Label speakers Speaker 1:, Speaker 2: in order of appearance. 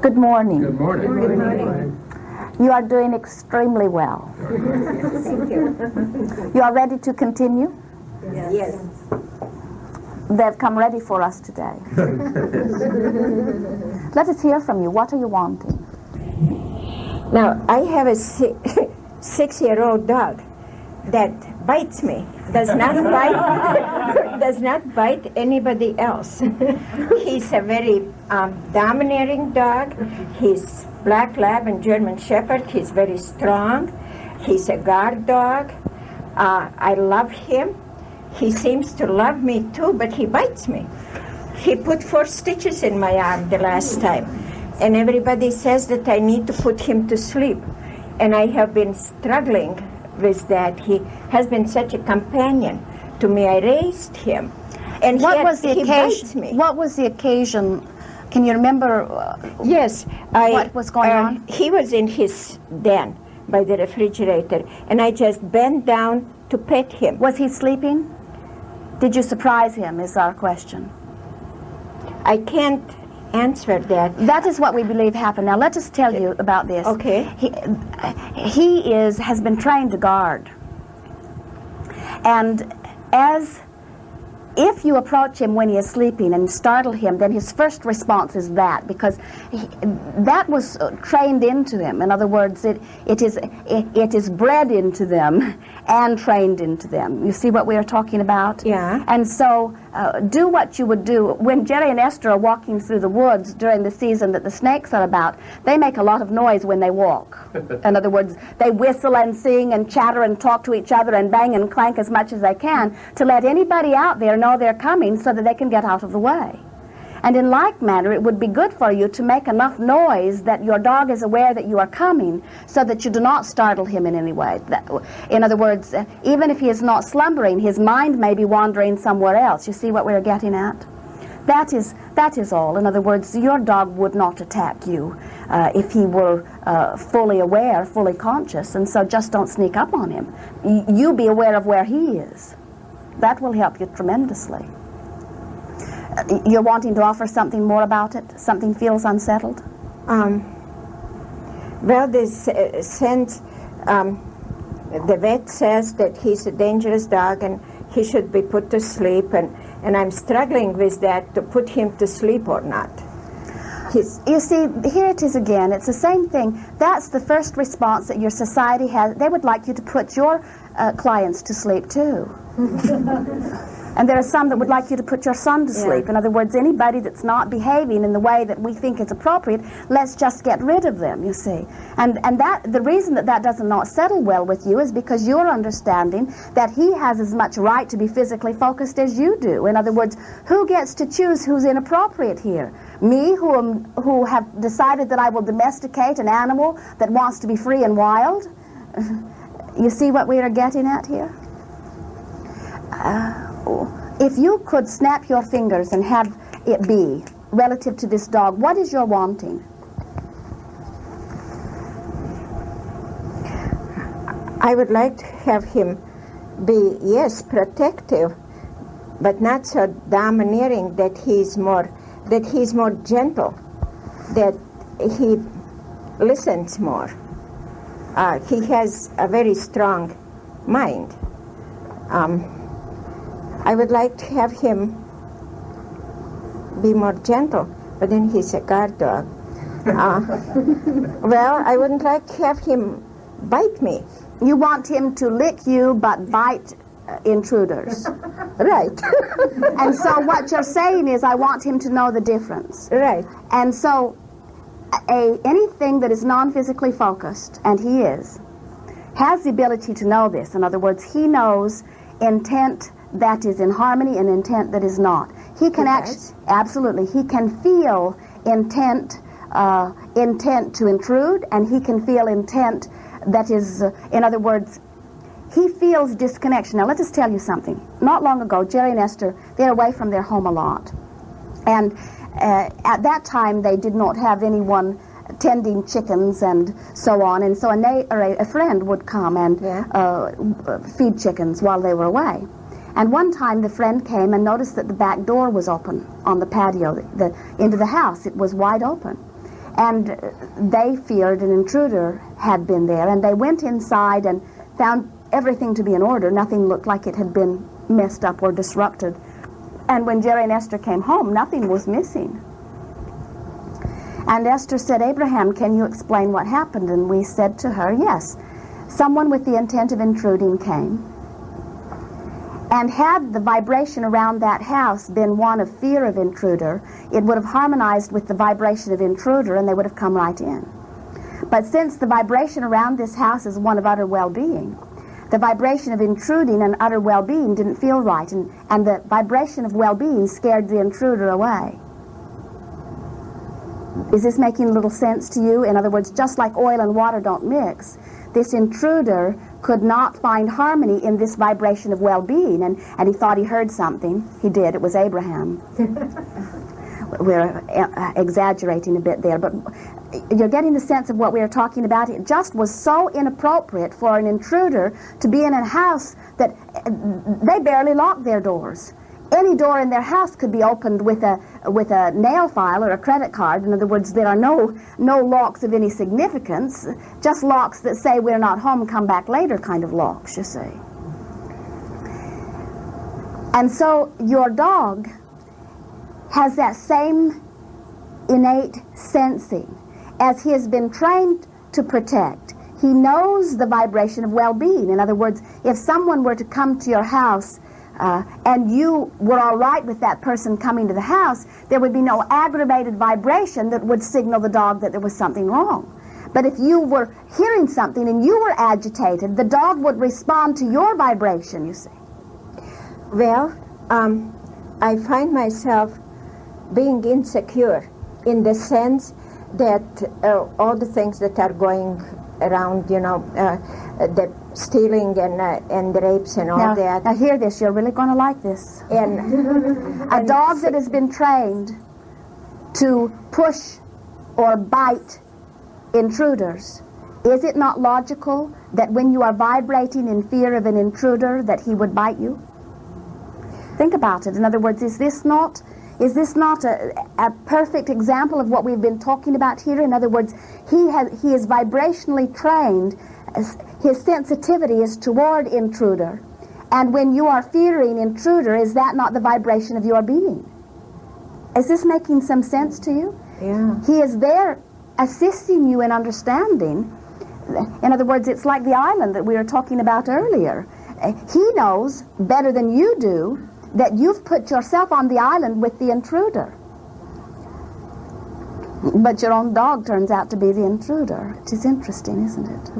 Speaker 1: Good morning.
Speaker 2: Good morning.
Speaker 3: Good morning.
Speaker 1: You are doing extremely well.
Speaker 3: Thank you.
Speaker 1: You are ready to continue?
Speaker 3: Yes.
Speaker 1: They've come ready for us today. Let us hear from you. What are you wanting?
Speaker 3: Now, I have a 6-year-old dog that bites me. Does not bite anybody else. He's a very domineering dog. He's black lab and German shepherd. He's very strong. He's a guard dog. I love him. He seems to love me too, but he bites me. He put 4 stitches in my arm the last time, and everybody says that I need to put him to sleep, and I have been struggling with that. He has been such a companion to me. I raised him, and
Speaker 1: What
Speaker 3: yet
Speaker 1: was the
Speaker 3: he
Speaker 1: occasion?
Speaker 3: bites me.
Speaker 1: What was the occasion? Can you remember?
Speaker 3: Yes.
Speaker 1: What was going on?
Speaker 3: He was in his den by the refrigerator, and I just bent down to pet him.
Speaker 1: Was he sleeping? Did you surprise him, is our question.
Speaker 3: I can't answer that.
Speaker 1: That is what we believe happened. Now let us tell you about this.
Speaker 3: Okay.
Speaker 1: He has been trained to guard. And if you approach him when he is sleeping and startle him, then his first response is that, because that was trained into him. In other words, it is bred into them and trained into them. You see what we are talking about?
Speaker 3: Yeah.
Speaker 1: And so do what you would do. When Jerry and Esther are walking through the woods during the season that the snakes are about, they make a lot of noise when they walk. In other words, they whistle and sing and chatter and talk to each other and bang and clank as much as they can to let anybody out there know they're coming so that they can get out of the way. And in like manner, it would be good for you to make enough noise that your dog is aware that you are coming so that you do not startle him in any way. In other words, even if he is not slumbering, his mind may be wandering somewhere else. You see what we're getting at? That is all. In other words, your dog would not attack you if he were fully aware, fully conscious, and so just don't sneak up on him. You be aware of where he is. That will help you tremendously. You're wanting to offer something more about it? Something feels unsettled?
Speaker 3: Well, the vet says that he's a dangerous dog and he should be put to sleep, and I'm struggling with that, to put him to sleep or not.
Speaker 1: You see, here it is again. It's the same thing. That's the first response that your society has. They would like you to put your clients to sleep too. And there are some that would like you to put your son to sleep. Yeah. In other words, anybody that's not behaving in the way that we think is appropriate, let's just get rid of them, you see. And that the reason that does not settle well with you is because you're understanding that he has as much right to be physically focused as you do. In other words, who gets to choose who's inappropriate here? Me, who have decided that I will domesticate an animal that wants to be free and wild? You see what we are getting at here? If you could snap your fingers and have it be relative to this dog, what is your wanting?
Speaker 3: I would like to have him be, yes, protective, but not so domineering that he's more gentle, that he listens more. He has a very strong mind. I would like to have him be more gentle, but then he's a guard dog. Well, I wouldn't like to have him bite me.
Speaker 1: You want him to lick you but bite intruders.
Speaker 3: Right.
Speaker 1: And so what you're saying is, I want him to know the difference.
Speaker 3: Right.
Speaker 1: And so anything that is non-physically focused, and he is, has the ability to know this. In other words, he knows intent that is in harmony and intent that is not. He can absolutely. He can feel intent to intrude, and he can feel intent that is, in other words, he feels disconnection. Now let us tell you something. Not long ago, Jerry and Esther, they're away from their home a lot. And at that time, they did not have anyone tending chickens and so on, and so a friend would come and feed chickens while they were away. And one time the friend came and noticed that the back door was open on the patio into the house. It was wide open. And they feared an intruder had been there, and they went inside and found everything to be in order. Nothing looked like it had been messed up or disrupted. And when Jerry and Esther came home, nothing was missing. And Esther said, "Abraham, can you explain what happened?" And we said to her, "Yes. Someone with the intent of intruding came. And had the vibration around that house been one of fear of intruder, it would have harmonized with the vibration of intruder and they would have come right in. But since the vibration around this house is one of utter well-being, the vibration of intruding and utter well-being didn't feel right, and the vibration of well-being scared the intruder away." Is this making a little sense to you? In other words, just like oil and water don't mix, this intruder could not find harmony in this vibration of well-being, and he thought he heard something. He did. It was Abraham. We're exaggerating a bit there, but you're getting the sense of what we are talking about. It just was so inappropriate for an intruder to be in a house that they barely locked their doors. Any door in their house could be opened with a nail file or a credit card. In other words, there are no locks of any significance, just locks that say "we're not home, come back later" kind of locks, you see. And so your dog has that same innate sensing. As he has been trained to protect, he knows the vibration of well-being. In other words, if someone were to come to your house and you were all right with that person coming to the house, there would be no aggravated vibration that would signal the dog that there was something wrong. But if you were hearing something and you were agitated, the dog would respond to your vibration, you see.
Speaker 3: Well, I find myself being insecure in the sense that all the things that are going around, the stealing and rapes and all that.
Speaker 1: Now hear this, you're really going to like this.
Speaker 3: And
Speaker 1: a dog that has been trained to push or bite intruders, is it not logical that when you are vibrating in fear of an intruder that he would bite you? Think about it. In other words, is this not a perfect example of what we've been talking about here? In other words, he is vibrationally trained. His sensitivity is toward intruder. And when you are fearing intruder, is that not the vibration of your being? Is this making some sense to you?
Speaker 3: Yeah.
Speaker 1: He is there assisting you in understanding. In other words, it's like the island that we were talking about earlier. He knows better than you do that you've put yourself on the island with the intruder. But your own dog turns out to be the intruder. It is interesting, isn't it?